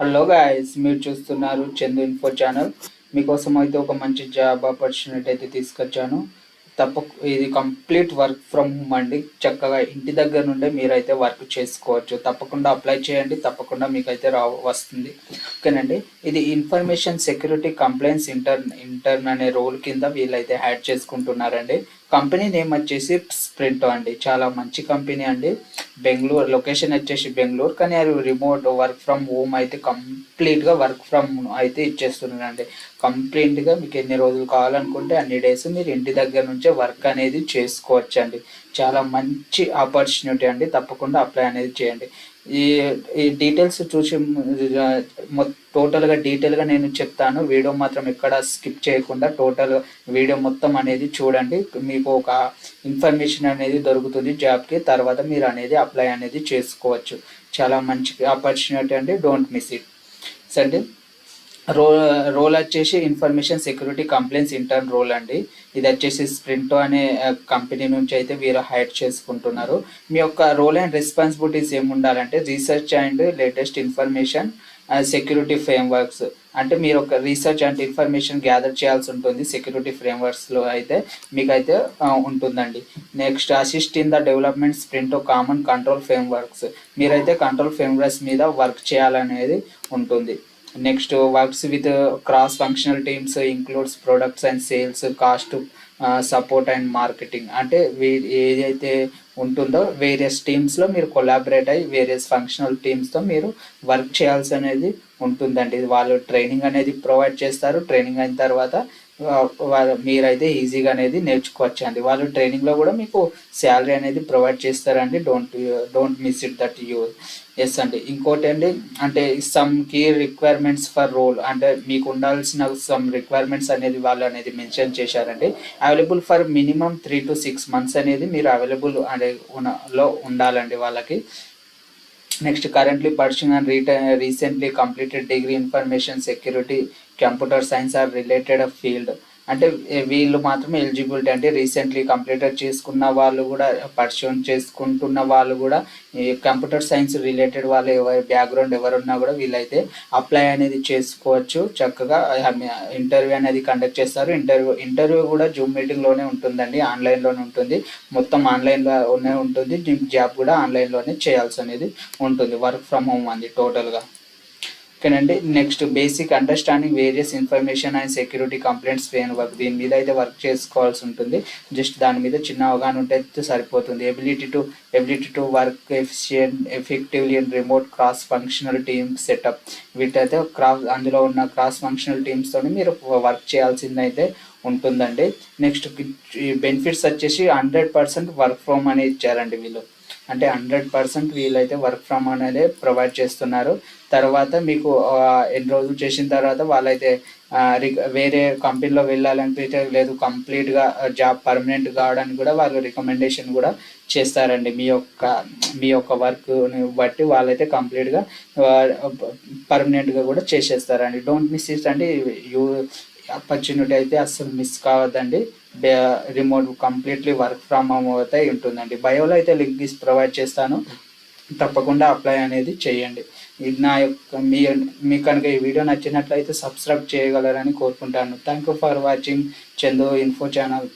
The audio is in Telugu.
హలో గాయస్, మీరు చూస్తున్నారు చందు ఇన్ఫో ఛానల్. మీకోసం అయితే ఒక మంచి జాబ్ ఆపర్చునిటీ అయితే తీసుకొచ్చాను. ఇది కంప్లీట్ వర్క్ ఫ్రమ్ హోమ్ అండి. చక్కగా ఇంటి దగ్గర నుండే మీరైతే వర్క్ చేసుకోవచ్చు. తప్పకుండా అప్లై చేయండి, తప్పకుండా మీకైతే వస్తుంది. ఓకేనండి. ఇది ఇన్ఫర్మేషన్ సెక్యూరిటీ కంప్లైంట్స్ ఇంటర్న్ అనే రోల్ కింద వీళ్ళైతే యాడ్ చేసుకుంటున్నారండి. కంపెనీ నేమ్ వచ్చేసి స్ప్రింటో అండి. చాలా మంచి కంపెనీ అండి. బెంగళూరు లొకేషన్ వచ్చేసి బెంగళూరు, కానీ అది రిమోట్ వర్క్ ఫ్రమ్ హోమ్ అయితే కంప్లీట్గా వర్క్ ఫ్రమ్ అయితే ఇచ్చేస్తున్నారండి. కంప్లీట్గా మీకు ఎన్ని రోజులు కావాలనుకుంటే అన్ని డేస్ మీరు ఇంటి దగ్గర నుంచే వర్క్ అనేది చేసుకోవచ్చండి. చాలా మంచి ఆపర్చునిటీ అండి. తప్పకుండా అప్లై అనేది చేయండి. ఈ ఈ డీటెయిల్స్ చూసి డీటెయిల్గా నేను చెప్తాను. వీడియో మాత్రం ఎక్కడ స్కిప్ చేయకుండా టోటల్ వీడియో మొత్తం అనేది చూడండి. మీకు ఒక ఇన్ఫర్మేషన్ అనేది దొరుకుతుంది జాబ్కి. తర్వాత మీరు అనేది అప్లై అనేది చేసుకోవచ్చు. చాలా మంచి ఆపర్చునిటీ అండి. Don't miss it. సరే, రోల్ వచ్చేసి information security compliance intern role అండి. ఇది వచ్చేసి స్ప్రింటో అనే కంపెనీ నుంచి అయితే వీరు హైర్ చేసుకుంటున్నారు. మీ యొక్క రోల్ అండ్ రెస్పాన్సిబిలిటీస్ ఏముండాలంటే research and latest information security frameworks. అంటే మీరు ఒక రీసెర్చ్ అండ్ ఇన్ఫర్మేషన్ గ్యాదర్ చేయాల్సి ఉంటుంది. సెక్యూరిటీ ఫ్రేమ్వర్క్స్లో అయితే మీకైతే ఉంటుందండి. Next, assist in the development Sprinto common control frameworks. మీరైతే కంట్రోల్ ఫ్రేమ్వర్క్స్ మీద వర్క్ చేయాలనేది ఉంటుంది. Next, works with cross functional teams includes products and sales, cost, support and marketing. అంటే ఏదైతే ఉంటుందో వేరియస్ టీమ్స్లో మీరు కొలాబరేట్ అయ్యి వేరియస్ ఫంక్షనల్ టీమ్స్తో మీరు వర్క్ చేయాల్సి అనేది ఉంటుందండి. వాళ్ళు ట్రైనింగ్ అనేది ప్రొవైడ్ చేస్తారు. ట్రైనింగ్ అయిన తర్వాత మీరైతే ఈజీగా అనేది నేర్చుకోవచ్చు అండి. వాళ్ళు ట్రైనింగ్లో కూడా మీకు శాలరీ అనేది ప్రొవైడ్ చేస్తారండి. Don't miss it that you. Yes అండి. ఇంకోటి అండి, అంటే some key requirements for role, అంటే మీకు ఉండాల్సిన సమ్ రిక్వైర్మెంట్స్ అనేది వాళ్ళు అనేది మెన్షన్ చేశారండి. Available for minimum 3 to 6 months అనేది మీరు అవైలబుల్ అనే లో ఉండాలండి వాళ్ళకి. Next, currently pursuing and recently completed degree information security computer science or related field. అంటే వీళ్ళు మాత్రమే ఎలిజిబిలిటీ. అంటే రీసెంట్లీ కంప్లీటెడ్ చేసుకున్న వాళ్ళు కూడా, పర్సూన్ చేసుకుంటున్న వాళ్ళు కూడా, ఈ కంప్యూటర్ సైన్స్ రిలేటెడ్ వాళ్ళు బ్యాక్గ్రౌండ్ ఎవరున్నా కూడా వీళ్ళైతే అప్లై అనేది చేసుకోవచ్చు. చక్కగా ఇంటర్వ్యూ అనేది కండక్ట్ చేస్తారు. ఇంటర్వ్యూ కూడా జూమ్ మీటింగ్లోనే ఉంటుందండి. ఆన్లైన్లోనే ఉంటుంది. మొత్తం ఆన్లైన్లోనే ఉంటుంది. జాబ్ కూడా ఆన్లైన్లోనే చేయాల్సి అనేది ఉంటుంది. వర్క్ ఫ్రమ్ హోమ్ అండి టోటల్గా. ఓకేనండి. Next, basic understanding various information and security complaints framework. దీని మీద అయితే వర్క్ చేసుకోవాల్సి ఉంటుంది. జస్ట్ దాని మీద చిన్న అవగాహన ఉంటే సరిపోతుంది. Ability to work effectively in remote cross functional team setup. వీటైతే అందులో ఉన్న క్రాస్ ఫంక్షనల్ టీమ్స్తో మీరు వర్క్ చేయాల్సిందైతే ఉంటుందండి. నెక్స్ట్, బెనిఫిట్స్ వచ్చేసి 100% వర్క్ ఫ్రమ్ అనేది ఇచ్చారండి వీళ్ళు. అంటే 100% వీళ్ళైతే వర్క్ ఫ్రమ్ అనేది ప్రొవైడ్ చేస్తున్నారు. తర్వాత మీకు ఎన్ని రోజులు చేసిన తర్వాత వాళ్ళైతే వేరే కంపెనీలో వెళ్ళాలనిపిస్తే లేదు, కంప్లీట్గా జాబ్ పర్మనెంట్ కావడానికి కూడా వాళ్ళు రికమెండేషన్ కూడా చేస్తారండి. మీ యొక్క వర్క్ని బట్టి వాళ్ళైతే కంప్లీట్గా పర్మనెంట్గా కూడా చేసేస్తారండి. డోంట్ మిస్ ఇట్ అండి. ఆపర్చునిటీ అయితే అస్సలు మిస్ కావద్దండి. Remote completely work from home అయితే ఉంటుందండి. బయోలో అయితే లింక్ ప్రొవైడ్ చేస్తాను. తప్పకుండా అప్లై అనేది చేయండి. ఇది నా యొక్క మీకు కనుక ఈ వీడియో నచ్చినట్లయితే సబ్స్క్రైబ్ చేయగలరని కోరుకుంటాను. Thank you for watching Chandu info channel.